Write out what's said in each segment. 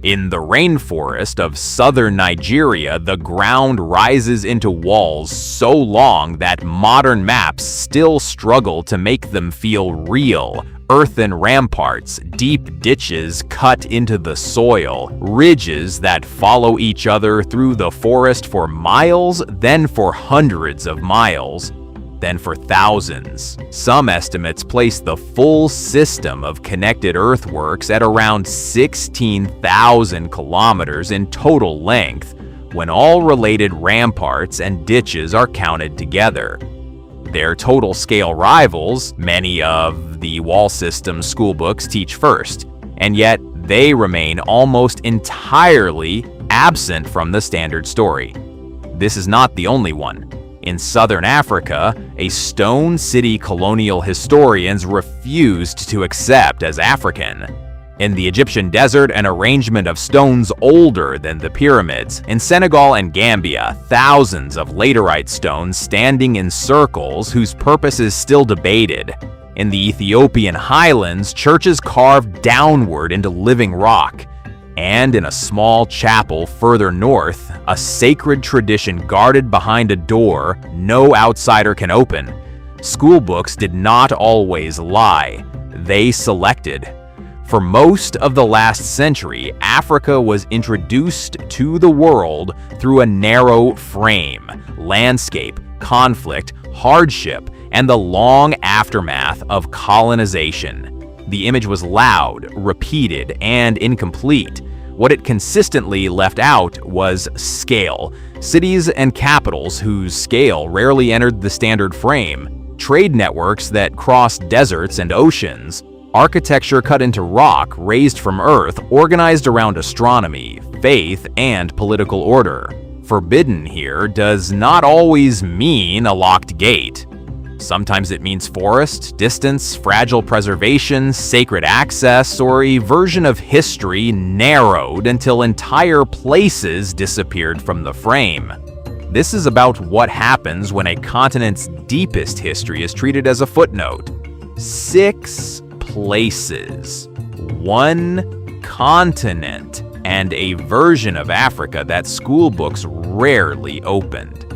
In the rainforest of southern Nigeria, the ground rises into walls so long that modern maps still struggle to make them feel real. Earthen ramparts, deep ditches cut into the soil, ridges that follow each other through the forest for miles, then for hundreds of miles, then for thousands. Some estimates place the full system of connected earthworks at around 16,000 kilometers in total length, when all related ramparts and ditches are counted together. Their total scale rivals many of the wall system's schoolbooks teach first, and yet they remain almost entirely absent from the standard story. This is not the only one. In southern Africa, a stone city colonial historians refused to accept as African. In the Egyptian desert, an arrangement of stones older than the pyramids. In Senegal and Gambia, thousands of laterite stones standing in circles whose purpose is still debated. In the Ethiopian highlands, churches carved downward into living rock. And in a small chapel further north, a sacred tradition guarded behind a door no outsider can open. Schoolbooks did not always lie. They selected. For most of the last century, Africa was introduced to the world through a narrow frame: landscape, conflict, hardship, and the long aftermath of colonization. The image was loud, repeated, and incomplete. What it consistently left out was scale. Cities and capitals whose scale rarely entered the standard frame, trade networks that crossed deserts and oceans, architecture cut into rock raised from earth, organized around astronomy, faith, and political order. Forbidden here does not always mean a locked gate. Sometimes it means forest, distance, fragile preservation, sacred access, or a version of history narrowed until entire places disappeared from the frame. This is about what happens when a continent's deepest history is treated as a footnote. 6 places, 1 continent, and a version of Africa that schoolbooks rarely opened.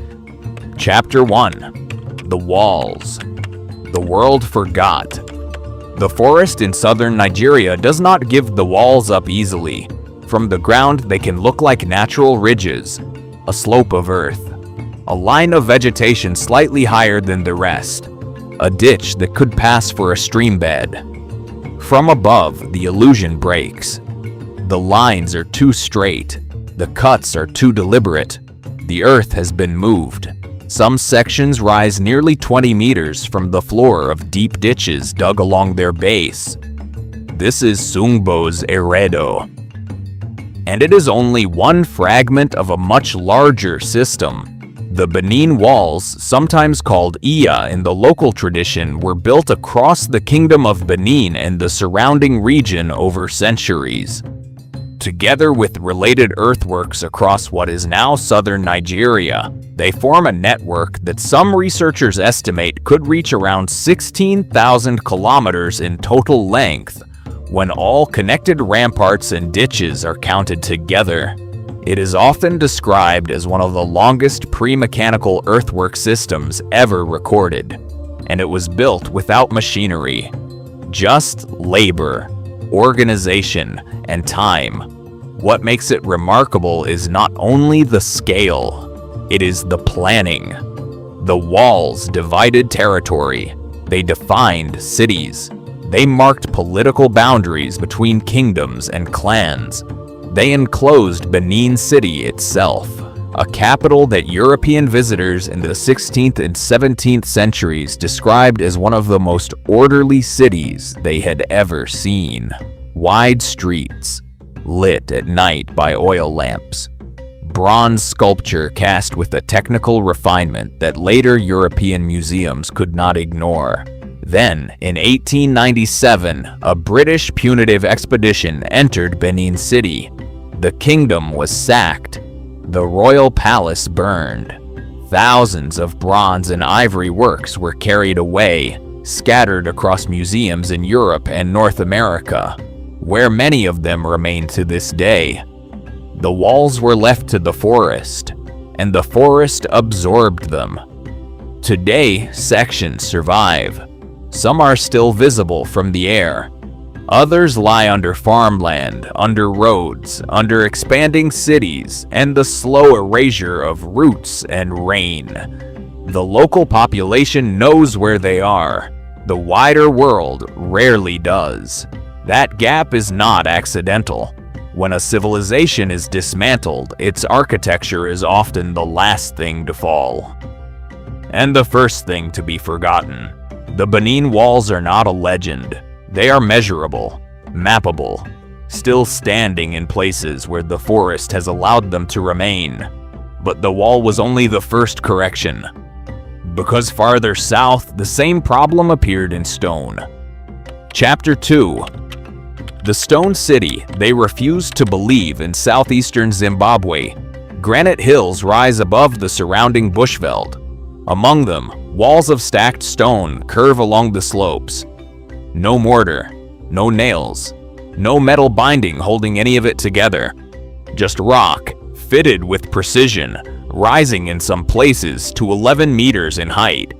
Chapter 1. The Walls. The world forgot. The forest in southern Nigeria does not give the walls up easily. From the ground, they can look like natural ridges, a slope of earth, a line of vegetation slightly higher than the rest, a ditch that could pass for a stream bed. From above, the illusion breaks. The lines are too straight. The cuts are too deliberate. The earth has been moved. Some sections rise nearly 20 meters from the floor of deep ditches dug along their base. This is Sungbo's Eredo. And it is only one fragment of a much larger system. The Benin walls, sometimes called Iya in the local tradition, were built across the kingdom of Benin and the surrounding region over centuries. Together with related earthworks across what is now southern Nigeria, they form a network that some researchers estimate could reach around 16,000 kilometers in total length when all connected ramparts and ditches are counted together. It is often described as one of the longest pre-mechanical earthwork systems ever recorded, and it was built without machinery, just labor, organization, and time. What makes it remarkable is not only the scale, it is the planning. The walls divided territory. They defined cities. They marked political boundaries between kingdoms and clans. They enclosed Benin City itself, a capital that European visitors in the 16th and 17th centuries described as one of the most orderly cities they had ever seen. Wide streets, lit at night by oil lamps. Bronze sculpture cast with a technical refinement that later European museums could not ignore. Then, in 1897, a British punitive expedition entered Benin City. The kingdom was sacked. The royal palace burned. Thousands of bronze and ivory works were carried away, scattered across museums in Europe and North America. where many of them remain to this day. The walls were left to the forest, and the forest absorbed them. Today, sections survive. Some are still visible from the air. Others lie under farmland, under roads, under expanding cities, and the slow erasure of roots and rain. The local population knows where they are. The wider world rarely does. That gap is not accidental. When a civilization is dismantled, its architecture is often the last thing to fall. And the first thing to be forgotten. The Benin walls are not a legend. They are measurable, mappable, still standing in places where the forest has allowed them to remain. But the wall was only the first correction. Because farther south, the same problem appeared in stone. Chapter 2. The Stone City. They refused to believe in southeastern Zimbabwe. Granite hills rise above the surrounding bushveld. Among them, walls of stacked stone curve along the slopes. No mortar, no nails, no metal binding holding any of it together. Just rock, fitted with precision, rising in some places to 11 meters in height.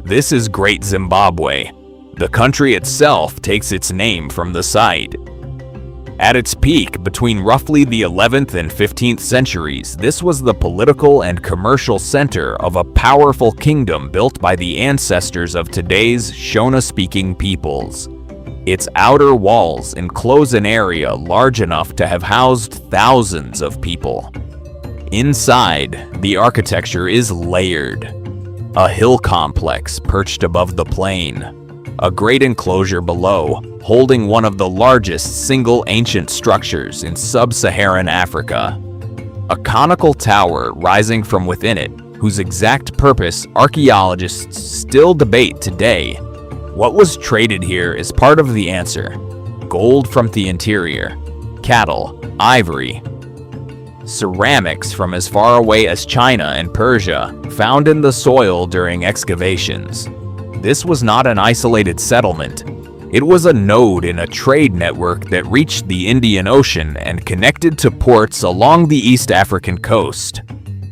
This is Great Zimbabwe. The country itself takes its name from the site. At its peak, between roughly the 11th and 15th centuries, this was the political and commercial center of a powerful kingdom built by the ancestors of today's Shona-speaking peoples. Its outer walls enclose an area large enough to have housed thousands of people. Inside, the architecture is layered. A hill complex perched above the plain. A great enclosure below, holding one of the largest single ancient structures in sub-Saharan Africa. A conical tower rising from within it, whose exact purpose archaeologists still debate today. What was traded here is part of the answer. Gold from the interior, cattle, ivory, ceramics from as far away as China and Persia, found in the soil during excavations. This was not an isolated settlement. It was a node in a trade network that reached the Indian Ocean and connected to ports along the East African coast.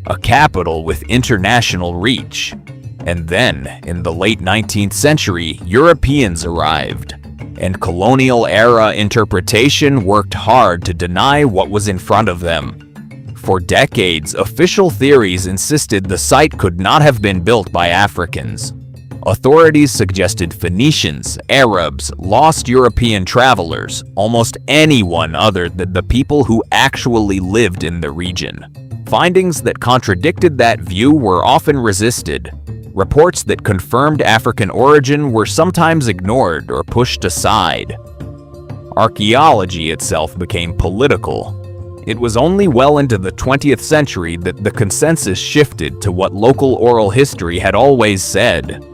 A capital with international reach. And then, in the late 19th century, Europeans arrived, and colonial-era interpretation worked hard to deny what was in front of them. For decades, official theories insisted the site could not have been built by Africans. Authorities suggested Phoenicians, Arabs, lost European travelers, almost anyone other than the people who actually lived in the region. Findings that contradicted that view were often resisted. Reports that confirmed African origin were sometimes ignored or pushed aside. Archaeology itself became political. It was only well into the 20th century that the consensus shifted to what local oral history had always said.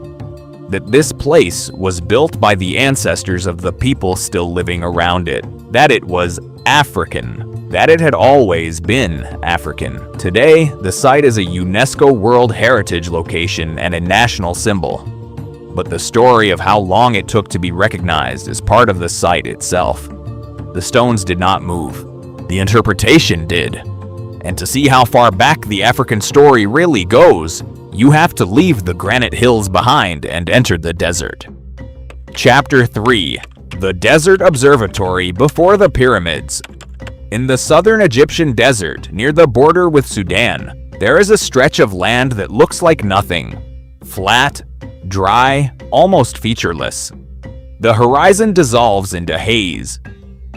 That this place was built by the ancestors of the people still living around it. That it was African. That it had always been African. Today, the site is a UNESCO World Heritage location and a national symbol. But the story of how long it took to be recognized is part of the site itself. The stones did not move. The interpretation did. And to see how far back the African story really goes, you have to leave the granite hills behind and enter the desert. Chapter 3. The Desert Observatory Before the Pyramids. In the southern Egyptian desert, near the border with Sudan, there is a stretch of land that looks like nothing. Flat, dry, almost featureless. The horizon dissolves into haze.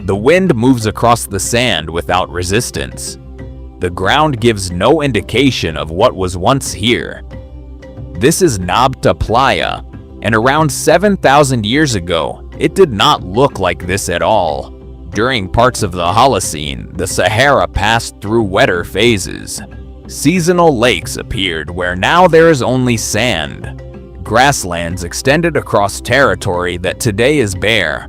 The wind moves across the sand without resistance. The ground gives no indication of what was once here. This is Nabta Playa, and around 7,000 years ago, it did not look like this at all. During parts of the Holocene, the Sahara passed through wetter phases. Seasonal lakes appeared where now there is only sand. Grasslands extended across territory that today is bare.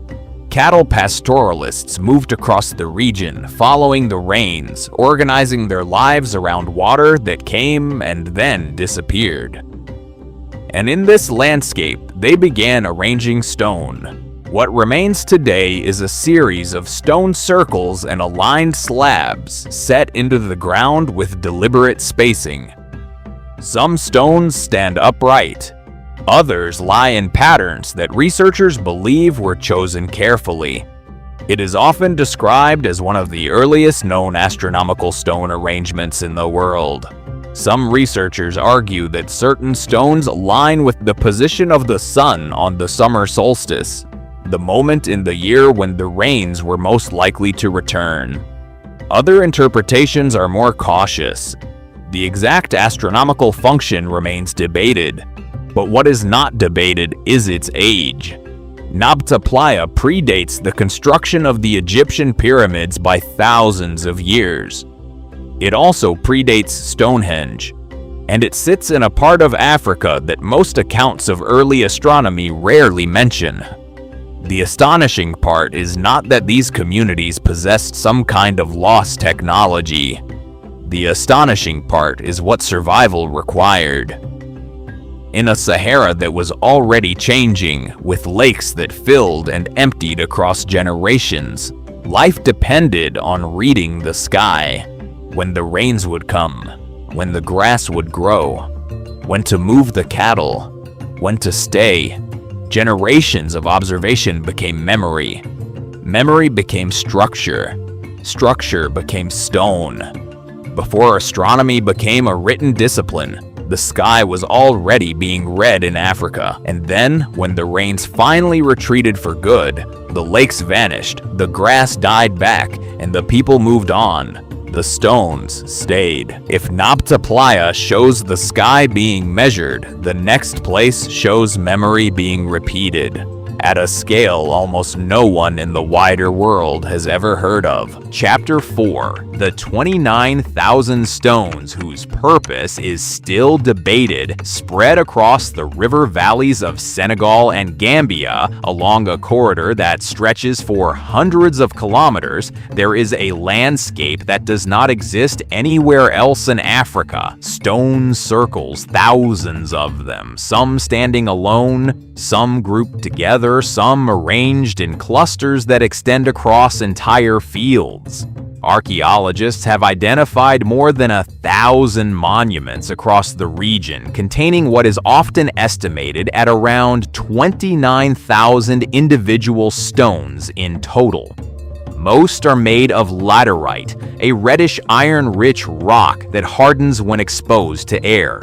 Cattle pastoralists moved across the region, following the rains, organizing their lives around water that came and then disappeared. And in this landscape, they began arranging stone. What remains today is a series of stone circles and aligned slabs set into the ground with deliberate spacing. Some stones stand upright. Others lie in patterns that researchers believe were chosen carefully. It is often described as one of the earliest known astronomical stone arrangements in the world. Some researchers argue that certain stones align with the position of the sun on the summer solstice, the moment in the year when the rains were most likely to return. Other interpretations are more cautious. The exact astronomical function remains debated, but what is not debated is its age. Nabta Playa predates the construction of the Egyptian pyramids by thousands of years. It also predates Stonehenge, and it sits in a part of Africa that most accounts of early astronomy rarely mention. The astonishing part is not that these communities possessed some kind of lost technology. The astonishing part is what survival required. In a Sahara that was already changing, with lakes that filled and emptied across generations, life depended on reading the sky. When the rains would come, when the grass would grow, when to move the cattle, when to stay. Generations of observation became memory. Memory became structure. Structure became stone. Before astronomy became a written discipline, the sky was already being read in Africa. And then, when the rains finally retreated for good, the lakes vanished, the grass died back, and the people moved on. The stones stayed. If Nabta Playa shows the sky being measured, the next place shows memory being repeated. At a scale almost no one in the wider world has ever heard of. Chapter 4. The 29,000 stones whose purpose is still debated spread across the river valleys of Senegal and Gambia along a corridor that stretches for hundreds of kilometers. There is a landscape that does not exist anywhere else in Africa. Stone circles, thousands of them, some standing alone, some grouped together, some arranged in clusters that extend across entire fields. Archaeologists have identified more than 1,000 monuments across the region, containing what is often estimated at around 29,000 individual stones in total. Most are made of laterite, a reddish iron-rich rock that hardens when exposed to air.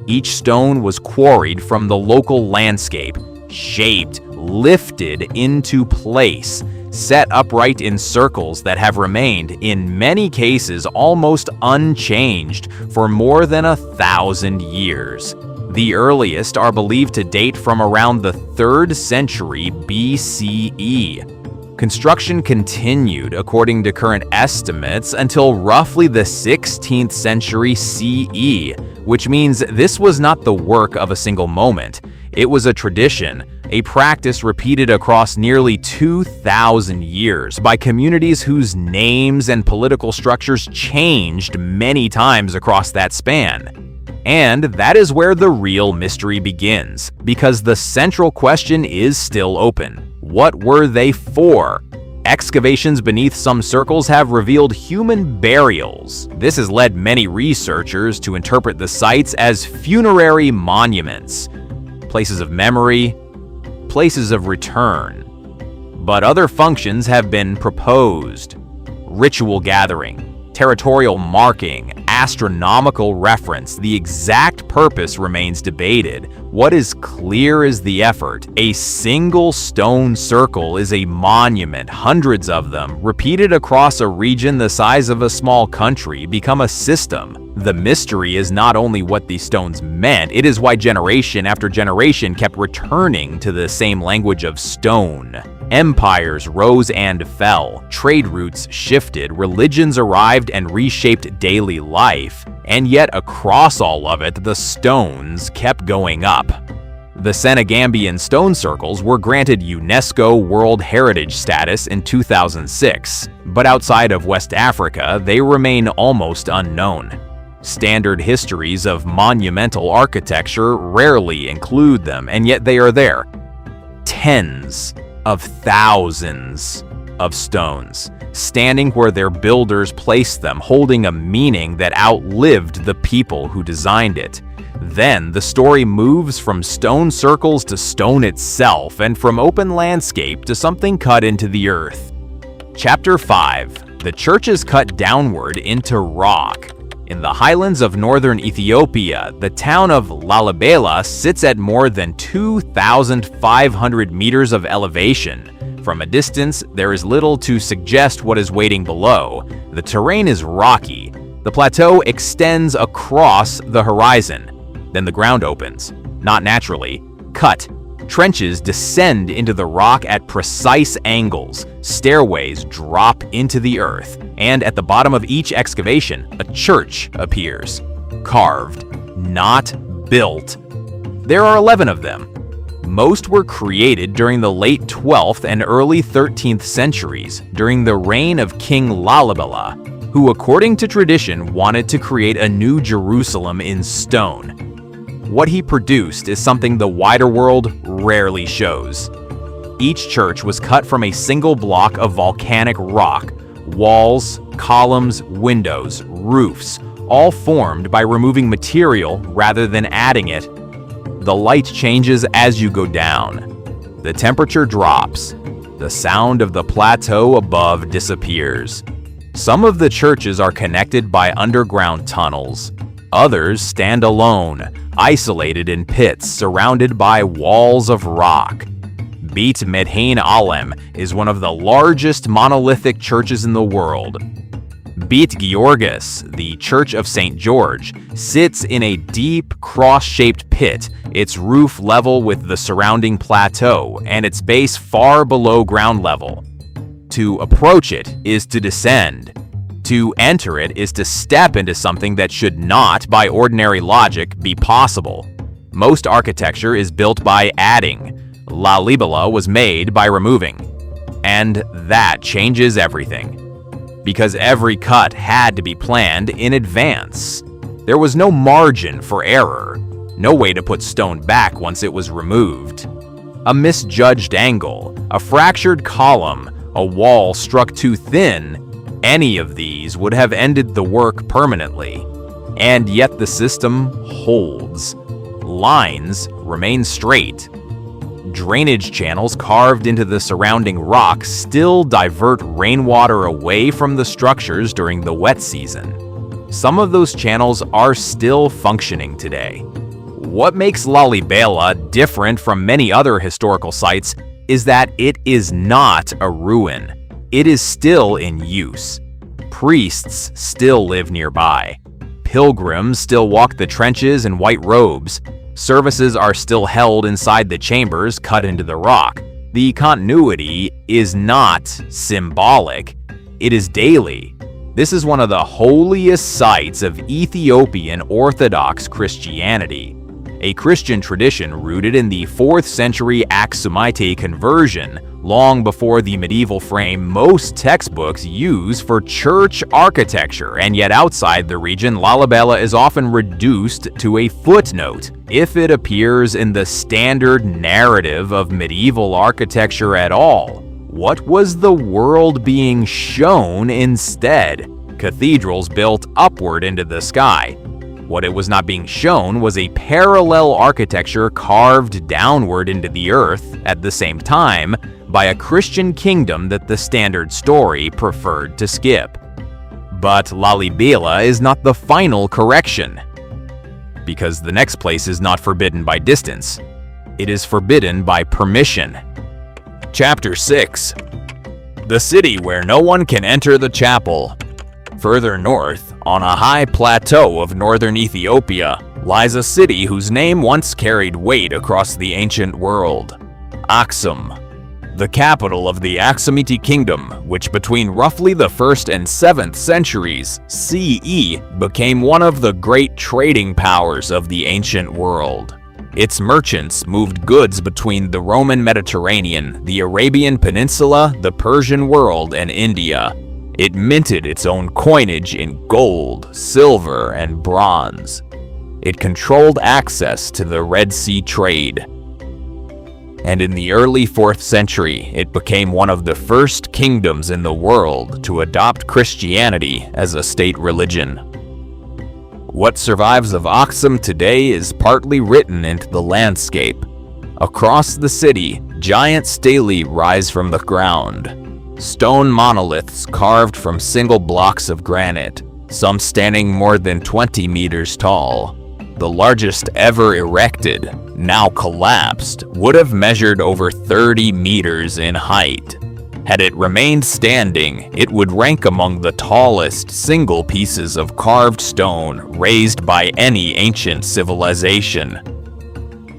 Each stone was quarried from the local landscape, shaped, lifted into place, set upright in circles that have remained, in many cases, almost unchanged for more than 1,000 years. The earliest are believed to date from around the 3rd century BCE. Construction continued, according to current estimates, until roughly the 16th century CE, which means this was not the work of a single moment. It was a tradition, a practice repeated across nearly 2,000 years by communities whose names and political structures changed many times across that span. And that is where the real mystery begins, because the central question is still open. What were they for? Excavations beneath some circles have revealed human burials. This has led many researchers to interpret the sites as funerary monuments, places of memory, places of return. But other functions have been proposed: ritual gathering, territorial marking, astronomical reference. The exact purpose remains debated. What is clear is the effort. A single stone circle is a monument. Hundreds of them, repeated across a region the size of a small country, become a system. The mystery is not only what these stones meant, it is why generation after generation kept returning to the same language of stone. Empires rose and fell, trade routes shifted, religions arrived and reshaped daily life, and yet across all of it, the stones kept going up. The Senegambian Stone Circles were granted UNESCO World Heritage status in 2006, but outside of West Africa, they remain almost unknown. Standard histories of monumental architecture rarely include them, and yet they are there. Tens, of thousands of stones, standing where their builders placed them, holding a meaning that outlived the people who designed it. Then the story moves from stone circles to stone itself, and from open landscape to something cut into the earth. Chapter 5. The church is cut downward into rock. In the highlands of northern Ethiopia, the town of Lalibela sits at more than 2,500 meters of elevation. From a distance, there is little to suggest what is waiting below. The terrain is rocky. The plateau extends across the horizon. Then the ground opens, not naturally, cut. Trenches descend into the rock at precise angles. Stairways drop into the earth, and at the bottom of each excavation, a church appears. Carved, not built. There are 11 of them. Most were created during the late 12th and early 13th centuries, during the reign of King Lalibela, who, according to tradition, wanted to create a new Jerusalem in stone. What he produced is something the wider world rarely shows. Each church was cut from a single block of volcanic rock. Walls, columns, windows, roofs, all formed by removing material rather than adding it. The light changes as you go down. The temperature drops. The sound of the plateau above disappears. Some of the churches are connected by underground tunnels. Others stand alone, isolated in pits surrounded by walls of rock. Beit Medhain Alem is one of the largest monolithic churches in the world. Beit Georgis, the Church of St. George, sits in a deep, cross-shaped pit, its roof level with the surrounding plateau and its base far below ground level. To approach it is to descend. To enter it is to step into something that should not, by ordinary logic, be possible. Most architecture is built by adding. Lalibela was made by removing. And that changes everything. Because every cut had to be planned in advance. There was no margin for error, no way to put stone back once it was removed. A misjudged angle, a fractured column, a wall struck too thin, any of these would have ended the work permanently. And yet the system holds. Lines remain straight. Drainage channels carved into the surrounding rock still divert rainwater away from the structures during the wet season. Some of those channels are still functioning today. What makes Lalibela different from many other historical sites is that it is not a ruin. It is still in use. Priests still live nearby. Pilgrims still walk the trenches in white robes. Services are still held inside the chambers cut into the rock. The continuity is not symbolic. It is daily. This is one of the holiest sites of Ethiopian Orthodox Christianity, a Christian tradition rooted in the 4th century Aksumite conversion, long before the medieval frame most textbooks use for church architecture, and yet outside the region, Lalibela is often reduced to a footnote, if it appears in the standard narrative of medieval architecture at all. What was the world being shown instead? Cathedrals built upward into the sky. What it was not being shown was a parallel architecture carved downward into the earth at the same time by a Christian kingdom that the standard story preferred to skip. But Lalibela is not the final correction, because the next place is not forbidden by distance. It is forbidden by permission. Chapter 6. The city where no one can enter the chapel. Further north, on a high plateau of northern Ethiopia, lies a city whose name once carried weight across the ancient world. Aksum, the capital of the Aksumite kingdom, which between roughly the 1st and 7th centuries CE became one of the great trading powers of the ancient world. Its merchants moved goods between the Roman Mediterranean, the Arabian Peninsula, the Persian world, and India. It minted its own coinage in gold, silver, and bronze. It controlled access to the Red Sea trade. and in the early 4th century, it became one of the first kingdoms in the world to adopt Christianity as a state religion. What survives of Aksum today is partly written into the landscape. Across the city, giant stelae rise from the ground. Stone monoliths carved from single blocks of granite, some standing more than 20 meters tall. The largest ever erected, now collapsed, would have measured over 30 meters in height. Had it remained standing, it would rank among the tallest single pieces of carved stone raised by any ancient civilization.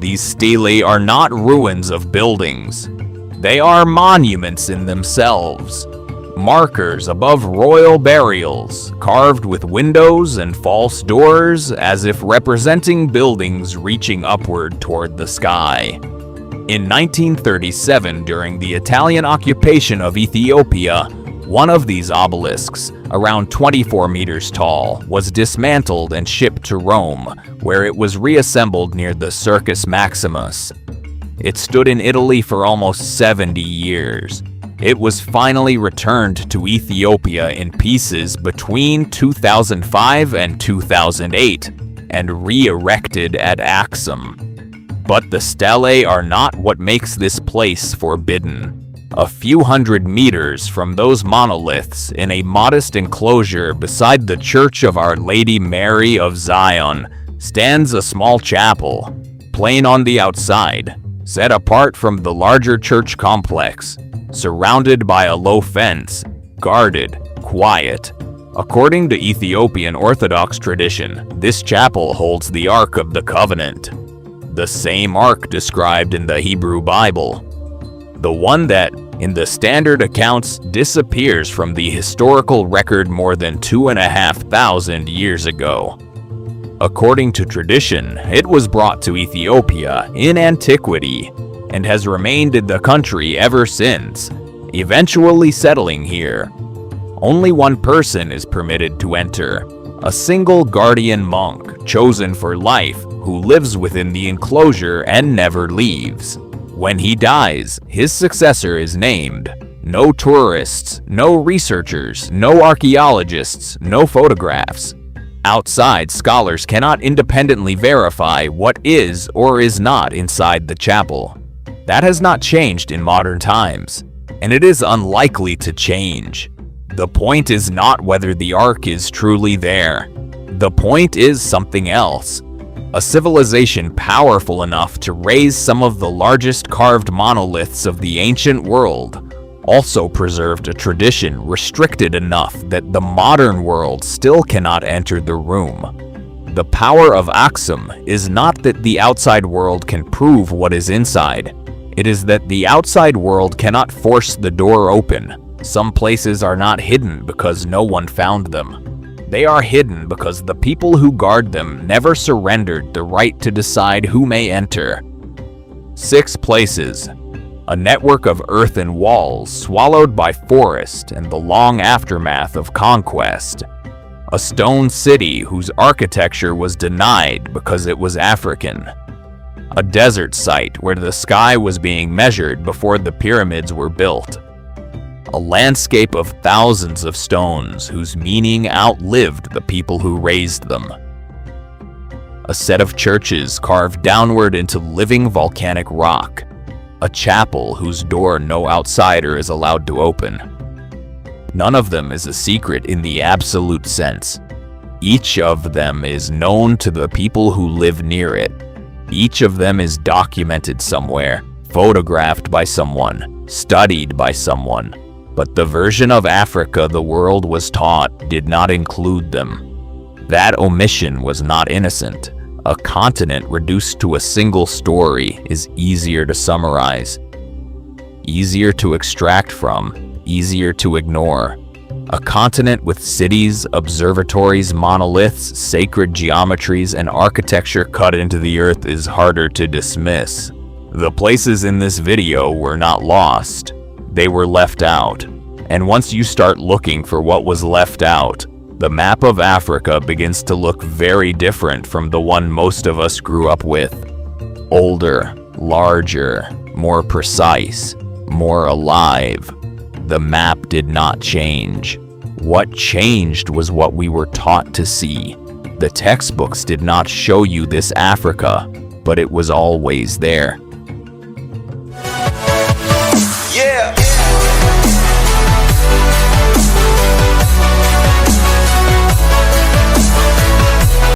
These stelae are not ruins of buildings. They are monuments in themselves, markers above royal burials, carved with windows and false doors as if representing buildings reaching upward toward the sky. In 1937, during the Italian occupation of Ethiopia, one of these obelisks, around 24 meters tall, was dismantled and shipped to Rome, where it was reassembled near the Circus Maximus. It stood in Italy for almost 70 years. It was finally returned to Ethiopia in pieces between 2005 and 2008, and re-erected at Aksum. But the stelae are not what makes this place forbidden. A few hundred meters from those monoliths, in a modest enclosure beside the Church of Our Lady Mary of Zion, stands a small chapel, plain on the outside, set apart from the larger church complex, surrounded by a low fence, guarded, quiet. According to Ethiopian Orthodox tradition, this chapel holds the Ark of the Covenant, the same Ark described in the Hebrew Bible. The one that, in the standard accounts, disappears from the historical record more than 2,500 years ago. According to tradition, it was brought to Ethiopia in antiquity and has remained in the country ever since, eventually settling here. Only one person is permitted to enter, a single guardian monk chosen for life who lives within the enclosure and never leaves. When he dies, his successor is named. No tourists, no researchers, no archaeologists, no photographs. Outside, scholars cannot independently verify what is or is not inside the chapel. That has not changed in modern times, and it is unlikely to change. The point is not whether the Ark is truly there. The point is something else. A civilization powerful enough to raise some of the largest carved monoliths of the ancient world also preserved a tradition restricted enough that the modern world still cannot enter the room. The power of Aksum is not that the outside world can prove what is inside. It is that the outside world cannot force the door open. Some places are not hidden because no one found them. They are hidden because the people who guard them never surrendered the right to decide who may enter. 6 places. A network of earthen walls swallowed by forest and the long aftermath of conquest. A stone city whose architecture was denied because it was African. A desert site where the sky was being measured before the pyramids were built. A landscape of thousands of stones whose meaning outlived the people who raised them. A set of churches carved downward into living volcanic rock. A chapel whose door no outsider is allowed to open. None of them is a secret in the absolute sense. Each of them is known to the people who live near it. Each of them is documented somewhere, photographed by someone, studied by someone. But the version of Africa the world was taught did not include them. That omission was not innocent. A continent reduced to a single story is easier to summarize, easier to extract from, easier to ignore. A continent with cities, observatories, monoliths, sacred geometries, and architecture cut into the earth is harder to dismiss. The places in this video were not lost. They were left out. And once you start looking for what was left out, the map of Africa begins to look very different from the one most of us grew up with. Older, larger, more precise, more alive. The map did not change. What changed was what we were taught to see. The textbooks did not show you this Africa, but it was always there. Yeah!